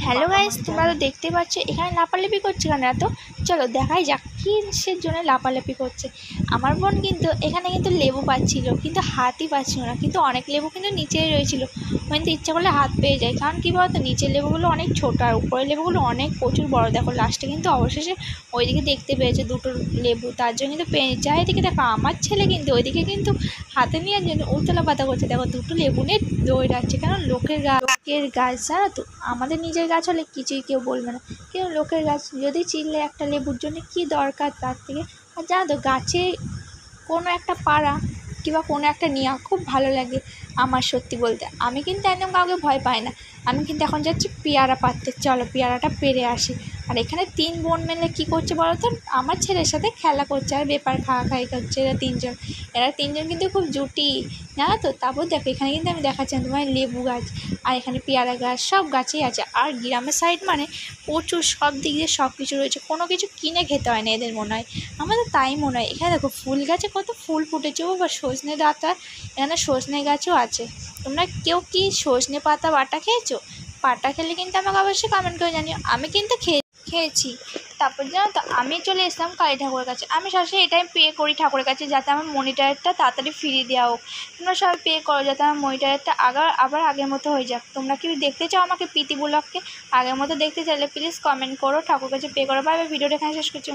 Hello guys, তোমরা তো দেখতে পাচ্ছ এখানে লাপালাপি করছে কেন এত। চলো দেখাই যাক কিসের জন্য লাপালাপি করছে। আমার বোন কিন্তু এখানে কিন্তু লেবু পাচ্ছিল, কিন্তু হাতই পাচ্ছিল না, কিন্তু অনেক লেবু কিন্তু নিচেই রয়েছিল। কিন্তু ইচ্ছা করলে হাত পেয়ে যায়, কারণ কী বলতো নিচের লেবুগুলো অনেক ছোটো আর উপরের লেবুগুলো অনেক প্রচুর বড়। দেখো লাস্টে কিন্তু অবশেষে ওইদিকে দেখতে পেয়েছে দুটো লেবু, তার জন্য কিন্তু পেয়ে যায়। এদিকে দেখো আমার ছেলে কিন্তু ওইদিকে কিন্তু হাতে নিয়ে উতলা পাতা করছে। দেখো দুটো লেবু নিয়ে দৌড়াচ্ছে, কারণ লোকের গাছ জানো তো, আমাদের নিজের গাছ হলে কিছুই কেউ বলবে না, কিন্তু লোকের গাছ যদি চিনলে একটা লেবুর জন্য কী দরকার তার থেকে। আর জানো তো গাছে কোনো একটা পাড়া কিংবা কোনো একটা নেওয়া খুব ভালো লাগে আমার, সত্যি বলতে। আমি কিন্তু একদম কাউকে ভয় পাই না। আমি কিন্তু এখন যাচ্ছি পেয়ারা পাড়তে, চলো পেয়ারাটা পেরে আসি। আর এখানে 3 বোন মিলে কী করছে বলো তো, আমার ছেলের সাথে খেলা করছে আর ব্যাপার খাওয়াখাই করছে। এরা তিনজন কিন্তু খুব জুটি, জানো তো। তারপর দেখো এখানে কিন্তু আমি দেখাচ্ছিলাম তোমার লেবু গাছ, আর এখানে পেয়ারা গাছ, সব গাছেই আছে। আর গ্রামের সাইড মানে প্রচুর সব দিক দিয়ে সব কিছু রয়েছে, কোনো কিছু কিনে খেতে হয় না এদের মনে হয়, আমাদের তাই মনে হয়। এখানে দেখো ফুল গাছে কত ফুল ফুটেছে, ও বা সজনে ডাঁটা, এখানে সজনে গাছও আছে। তোমরা কেউ কি সজনে পাতা বাটা খেয়েছো? বাটা খেলে কিন্তু আমাকে অবশ্যই কমেন্ট করে জানিও। আমি কিন্তু খেয়েছি। তারপর জানো তো আমি চলে এসলাম কালী ঠাকুরের কাছে। আমি সবসময় এটাই পে করি ঠাকুরের কাছে, যাতে আমার মনিটারটা তাড়াতাড়ি ফিরিয়ে দেওয়া হোক। তোমরা সবাই পে করো যাতে আমার মনিটারটা আবার আগের মতো হয়ে যাক। তোমরা কি দেখতে চাও আমাকে প্রীতি ব্লগকে আগের মতো দেখতে চাইলে প্লিজ কমেন্ট করো, ঠাকুর কাছে পে করো। ভাবে ভিডিওটা এখানে শেষ করছি।